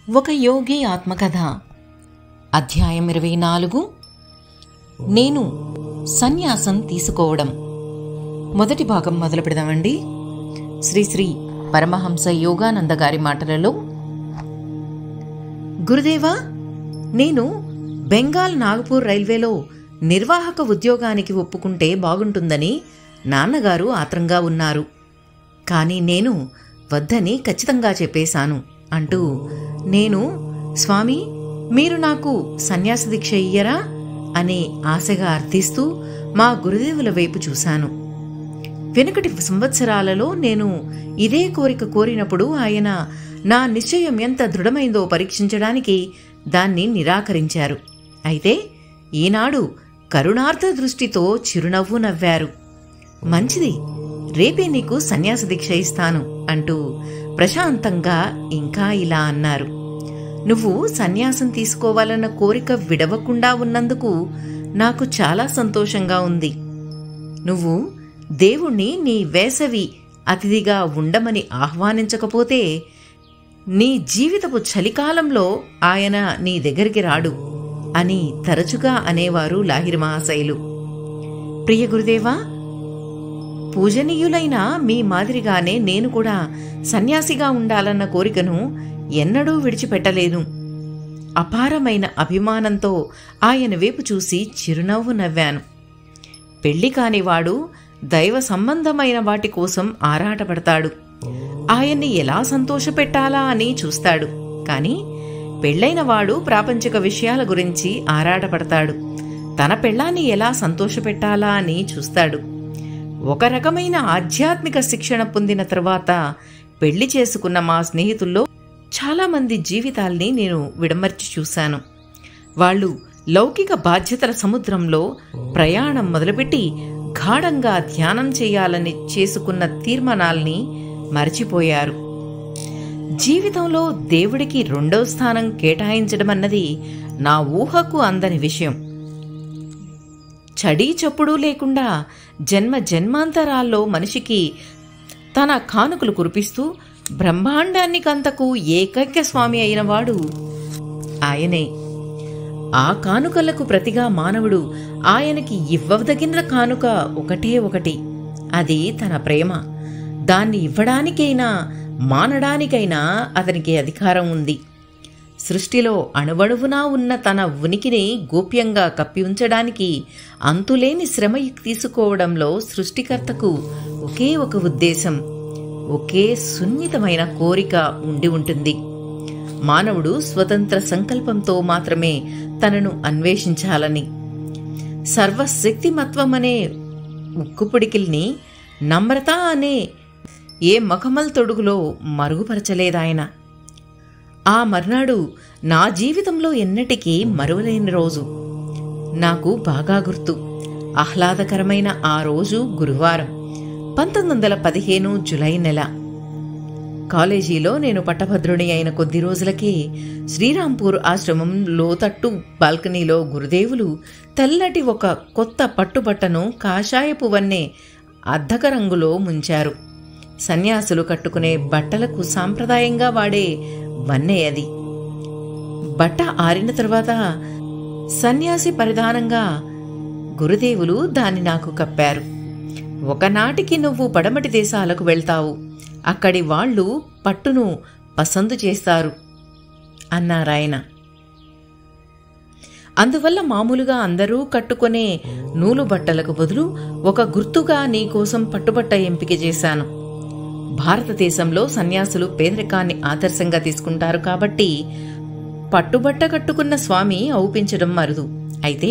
ఒక యోగి ఆత్మకథ అధ్యాయం 24. నేను సన్యాసం తీసుకోవడం. మొదటి భాగం మొదలు పెడదామండి. శ్రీ శ్రీ పరమహంస యోగానంద గారి మాటలలో, గురుదేవా, నేను బెంగాల్ నాగపూర్ రైల్వేలో నిర్వాహక ఉద్యోగానికి ఒప్పుకుంటే బాగుంటుందని నాన్నగారు ఆత్రంగా ఉన్నారు. కానీ నేను వద్దని ఖచ్చితంగా చెప్పేశాను అంటూ, నేను స్వామి, మీరు నాకు సన్యాస దీక్ష ఇయ్యరా అని ఆశగా అర్థిస్తూ మా గురుదేవుల వైపు చూశాను. వెనుకటి సంవత్సరాలలో నేను ఇదే కోరిక కోరినప్పుడు ఆయన నా నిశ్చయం ఎంత దృఢమైందో పరీక్షించడానికి దాన్ని నిరాకరించారు. అయితే ఈనాడు కరుణార్థ దృష్టితో చిరునవ్వు నవ్వారు. మంచిది, రేపే నీకు సన్యాస దీక్ష ఇస్తాను అంటూ ప్రశాంతంగా ఇంకా ఇలా అన్నారు. నువ్వు సన్యాసం తీసుకోవాలన్న కోరిక విడవకుండా ఉన్నందుకు నాకు చాలా సంతోషంగా ఉంది. నువ్వు దేవుణ్ణి నీ వేసవి అతిథిగా ఉండమని ఆహ్వానించకపోతే నీ జీవితపు చలికాలంలో ఆయన నీ దగ్గరికి రాడు అని తరచుగా అనేవారు లాహిరి మహాశయులు. ప్రియ గురుదేవా, పూజనీయులైన మీ మాదిరిగానే నేను కూడా సన్యాసిగా ఉండాలన్న కోరికను ఎన్నడూ విడిచిపెట్టలేను. అపారమైన అభిమానంతో ఆయన వైపు చూసి చిరునవ్వు నవ్వాను. పెళ్లి కానివాడు దైవ సంబంధమైన వాటి కోసం ఆరాటపడతాడు. ఆయన్ని ఎలా సంతోషపెట్టాలా అని చూస్తాడు. కాని పెళ్లైన వాడు ప్రాపంచిక విషయాల గురించి ఆరాటపడతాడు. తన పెళ్లాన్ని ఎలా సంతోషపెట్టాలా అని చూస్తాడు. ఒక రకమైన ఆధ్యాత్మిక శిక్షణ పొందిన తర్వాత పెళ్లి చేసుకున్న మా స్నేహితుల్లో చాలామంది జీవితాల్ని నేను విడమర్చి చూశాను. వాళ్ళు లౌకిక బాధ్యతల సముద్రంలో ప్రయాణం మొదలుపెట్టి గాఢంగా ధ్యానం చేయాలని చేసుకున్న తీర్మానాల్ని మరచిపోయారు. జీవితంలో దేవుడికి రెండో స్థానం కేటాయించడం అన్నది నా ఊహకు అందని విషయం. చడీ చప్పుడు లేకుండా జన్మ జన్మాంతరాల్లో మనిషికి తన కానుకలు కురిపిస్తూ బ్రహ్మాండానికంతకు ఏకైక స్వామి అయినవాడు ఆయనే. ఆ కానుకలకు ప్రతిగా మానవుడు ఆయనకి ఇవ్వదగిన కానుక ఒకటే ఒకటి, అది తన ప్రేమ. దాన్ని ఇవ్వడానికైనా మానడానికైనా అతనికి అధికారం ఉంది. సృష్టిలో అణువణువునా ఉన్న తన ఉనికిని గోప్యంగా కప్పి ఉంచడానికి అంతులేని శ్రమ తీసుకోవడంలో సృష్టికర్తకు ఒకే ఒక ఉద్దేశం, ఒకే సున్నితమైన కోరిక ఉండి ఉంటుంది. మానవుడు స్వతంత్ర సంకల్పంతో మాత్రమే తనను అన్వేషించాలని. సర్వశక్తిమత్వమనే ఉక్కుపుడికిల్ని నమ్రత అనే ఏ మఖమల్ తొడుగులో మరుగుపరచలేదాయన. ఆ మర్నాడు నా జీవితంలో ఎన్నటికీ మరువలేని రోజు. నాకు బాగా గుర్తు. ఆహ్లాదకరమైన ఆ రోజు గురువారం, 1915 జులై నెల. కాలేజీలో నేను పట్టభద్రుని అయిన కొద్ది రోజులకే శ్రీరాంపూర్ ఆశ్రమం లోతట్టు బాల్కనీలో గురుదేవులు తెల్లటి ఒక కొత్త పట్టుబట్టను కాషాయపు వన్నె అద్దక రంగులో ముంచారు. సన్యాసులు కట్టుకునే బట్టలకు సాంప్రదాయంగా వాడే వన్నే అది. బట్ట ఆరిన తర్వాత సన్యాసి పరిధానంగా గురుదేవులు దాన్ని నాకు కప్పారు. ఒకనాటికి నువ్వు పడమటి దేశాలకు వెళ్తావు, అక్కడి వాళ్ళు పట్టును పసందు చేస్తారు అన్నారాయన. అందువల్ల మామూలుగా అందరూ కట్టుకునే నూలు బట్టలకు బదులు ఒక గుర్తుగా నీకోసం పట్టుబట్ట ఎంపిక చేశాను. భారతదేశంలో సన్యాసులు పేదరికాన్ని ఆదర్శంగా తీసుకుంటారు కాబట్టి పట్టుబట్ట కట్టుకున్న స్వామి ఔపించడం అరుదు. అయితే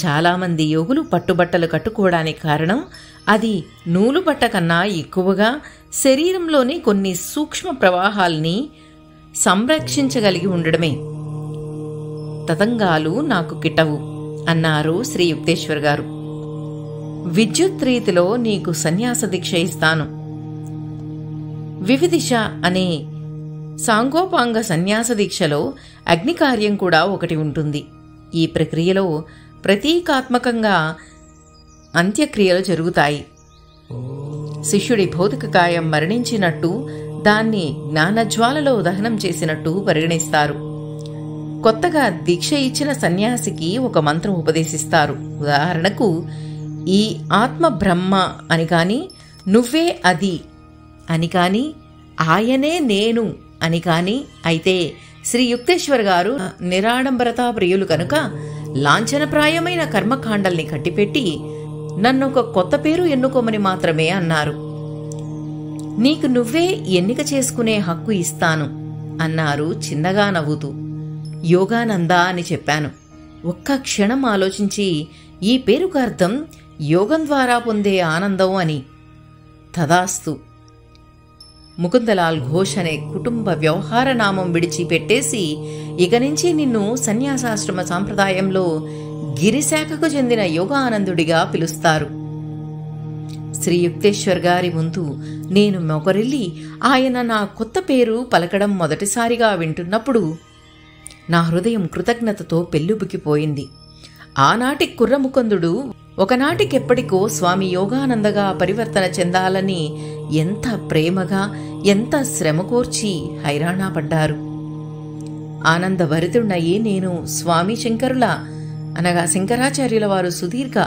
చాలామంది యోగులు పట్టుబట్టలు కట్టుకోవడానికి కారణం అది నూలు బట్ట కన్నా ఎక్కువగా శరీరంలోని కొన్ని సూక్ష్మ ప్రవాహాల్ని సంరక్షించగలిగి ఉండడమే. తతంగాలు నాకు కిట్టవు అన్నారు శ్రీ యుక్తేశ్వర్ గారు. విద్యుత్ రీతిలో నీకు సన్యాస దీక్ష ఇస్తాను. వివిదిష అనే సాంగోపాంగ సన్యాస దీక్షలో అగ్నికార్యం కూడా ఒకటి ఉంటుంది. ఈ ప్రక్రియలో ప్రతీకాత్మకంగా అంత్యక్రియలు జరుగుతాయి. శిష్యుడి భౌతిక కాయం మరణించినట్టు దాన్ని జ్ఞానజ్వాలలో దహనం చేసినట్టు పరిగణిస్తారు. కొత్తగా దీక్ష ఇచ్చిన సన్యాసికి ఒక మంత్రం ఉపదేశిస్తారు. ఉదాహరణకు, ఈ ఆత్మ బ్రహ్మ అని కాని, నువ్వే అది అని కాని, ఆయనే నేను అని కాని. అయితే శ్రీ యుక్తేశ్వర్ గారు నిరాడంబరతా ప్రియులు కనుక లాంఛనప్రాయమైన కర్మకాండల్ని కట్టిపెట్టి నన్నొక కొత్త పేరు ఎన్నుకోమని మాత్రమే అన్నారు. నీకు నువ్వే ఎన్నిక చేసుకునే హక్కు ఇస్తాను అన్నారు చిన్నగా నవ్వుతూ. యోగానంద అని చెప్పాను. ఒక్క క్షణం ఆలోచించి, ఈ పేరుకు అర్థం యోగం ద్వారా పొందే ఆనందం అని. తదాస్తు. ముకుందలాల్ ఘోష్ అనే కుటుంబ వ్యవహార నామం విడిచిపెట్టేసి ఇక నుంచి నిన్ను సన్యాసాశ్రమ సాంప్రదాయంలో గిరిశాఖకు చెందిన యోగానందుడిగా పిలుస్తారు. శ్రీ యుక్తేశ్వర్ గారి ముందు నేను మొగరిల్లి ఆయన నా కొత్త పేరు పలకడం మొదటిసారిగా వింటున్నప్పుడు నా హృదయం కృతజ్ఞతతో పెల్లుబుకిపోయింది. ఆనాటి కుర్రముకుందుడు ఒకనాటికెప్పటికో స్వామి యోగానందగా పరివర్తన చెందాలని ఎంత ప్రేమగా, ఎంత శ్రమకోర్చి హైరాణా పడ్డారు. ఆనందభరితుడయ్యే నేను స్వామి శంకరుల అనగా శంకరాచార్యుల వారు సుదీర్ఘ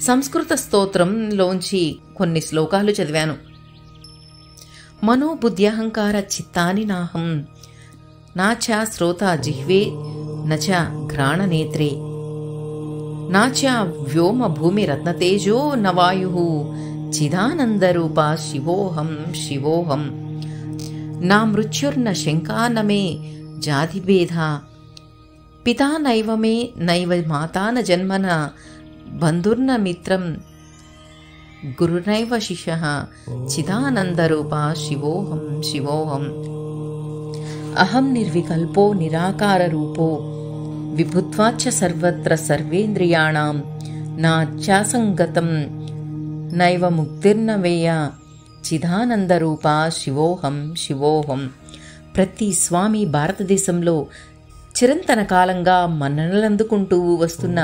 సంస్కృత స్తోత్రంలోంచి కొన్ని శ్లోకాలు చదివాను. మనోబుద్ధ్యహంకార చిత్తాని నాహం నాచా శ్రోత జిహ్వే నచ ఘ్రాణనేత్రే నాచా వ్యోమ భూమి రత్నతేజో నవాయు చిదానందరూప శివోహం శివోహం నా మృత్యుర్న శంకా నమే జాతిభేద పితా నైవ మే నైవ మాతా న జన్మన బంధుర్న మిత్రం గురునైవ శిష్యః చిదానందరూప శివోహం శివోహం అహం నిర్వికల్పో నిరాకార రూపో విభుత్వాచ్చ సర్వత్ర సర్వేంద్రియాణం నా చాసంగతం నైవ ముక్తిర్న వేయ చిదానందరూప శివోహం శివోహం. ప్రతి స్వామి భారతదేశంలో చిరంతన కాలంగా మన్ననలందుకుంటూ వస్తున్న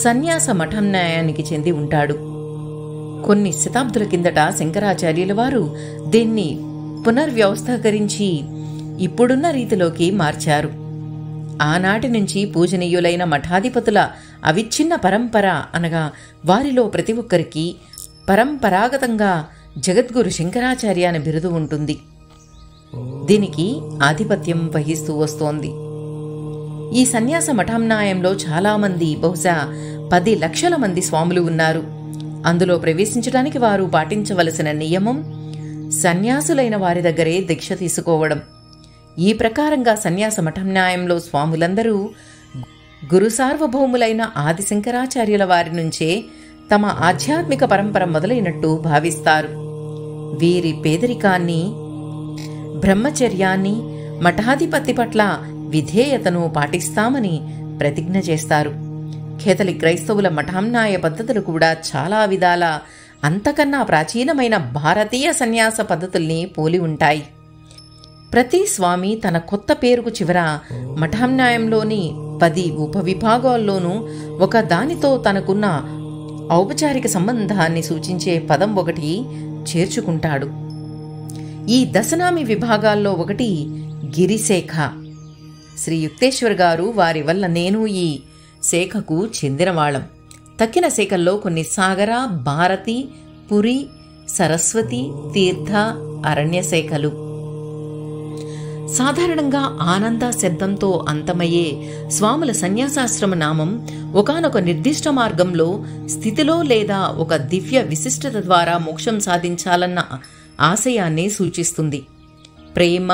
సన్యాస మఠాన్యాయానికి చెంది ఉంటాడు. కొన్ని శతాబ్దుల కిందట శంకరాచార్యుల వారు దీన్ని పునర్వ్యవస్థీకరించి ఇప్పుడున్న రీతిలోకి మార్చారు. ఆనాటి నుంచి పూజనీయులైన మఠాధిపతుల అవిచ్ఛిన్న పరంపర అనగా వారిలో ప్రతి ఒక్కరికి పరంపరాగతంగా జగద్గురు శంకరాచార్య అని బిరుదు ఉంటుంది. దీనికి ఆధిపత్యం వహిస్తూ వస్తోంది. ఈ సన్యాస మఠాన్యాయంలో చాలామంది, బహుశా 10 లక్షల మంది స్వాములు ఉన్నారు. అందులో ప్రవేశించడానికి వారు పాటించవలసిన నియమం సన్యాసులైన వారి దగ్గరే దీక్ష తీసుకోవడం. ఈ ప్రకారంగా సన్యాస మఠాన్యాయంలో స్వాములందరూ గురు సార్వభౌములైన ఆది శంకరాచార్యుల వారి నుంచే తమ ఆధ్యాత్మిక పరంపర మొదలైనట్టు భావిస్తారు. వీరి పేదరికాన్ని, బ్రహ్మచర్యాన్ని, మఠాధిపతి పట్ల విధేయతను పాటిస్తామని ప్రతిజ్ఞ చేస్తారు. కేథలిక్ క్రైస్తవుల మఠాన్యాయ పద్ధతులు కూడా చాలా విధాల అంతకన్నా ప్రాచీనమైన భారతీయ సన్యాస పద్ధతుల్ని పోలి ఉంటాయి. ప్రతి స్వామి తన కొత్త పేరుకు చివర మఠాన్యాయంలోని 10 ఉపవిభాగాల్లోనూ ఒక దానితో తనకున్న ఔపచారిక సంబంధాన్ని సూచించే పదం ఒకటి చేర్చుకుంటాడు. ఈ దశనామి విభాగాల్లో ఒకటి గిరిశేఖ. శ్రీ యుక్తేశ్వర్ గారు వారి వల్ల నేను ఈ శాఖకు చెందినవాళ్ళం. తక్కిన శాఖల్లో కొన్ని సాగర, భారతి, పురి, సరస్వతి, తీర్థ, అరణ్య శాఖలు. సాధారణంగా ఆనంద శబ్దంతో అంతమయ్యే స్వాముల సన్యాసాశ్రమ నామం ఒకానొక నిర్దిష్ట మార్గంలో, స్థితిలో లేదా ఒక దివ్య విశిష్టత ద్వారా మోక్షం సాధించాలన్న ఆశయాన్ని సూచిస్తుంది. ప్రేమ,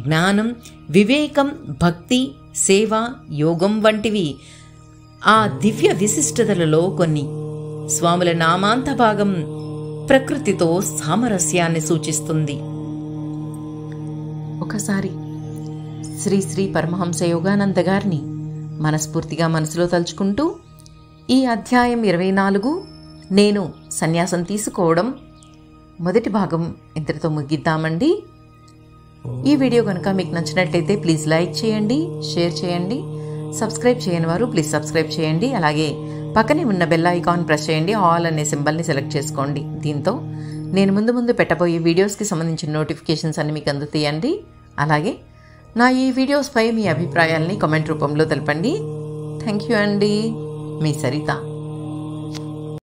జ్ఞానం, వివేకం, భక్తి, సేవ, యోగం వంటివి ఆ దివ్య విశిష్టతలలో కొన్ని. స్వాముల నామాంత భాగం ప్రకృతితో సామరస్యాన్ని సూచిస్తుంది. ఒకసారి శ్రీ శ్రీ పరమహంస యోగానంద గారిని మనస్ఫూర్తిగా మనసులో తలుచుకుంటూ ఈ అధ్యాయం 24 నేను సన్యాసం తీసుకోవడం మొదటి భాగం ఇంతటితో ముగిద్దామండి. ఈ వీడియో కనుక మీకు నచ్చినట్లయితే ప్లీజ్ లైక్ చేయండి, షేర్ చేయండి. సబ్స్క్రైబ్ చేయని వారు ప్లీజ్ సబ్స్క్రైబ్ చేయండి. అలాగే పక్కనే ఉన్న బెల్ ఐకాన్ ప్రెస్ చేయండి. ఆల్ అనే సింబల్ని సెలెక్ట్ చేసుకోండి. దీంతో నేను ముందు పెట్టబోయే వీడియోస్కి సంబంధించిన నోటిఫికేషన్స్ అన్ని మీకు అందుతాయండి. అలాగే నా ఈ వీడియోస్పై మీ అభిప్రాయాల్ని కామెంట్ రూపంలో తెలపండి. థ్యాంక్ యూ అండి. మీ సరిత.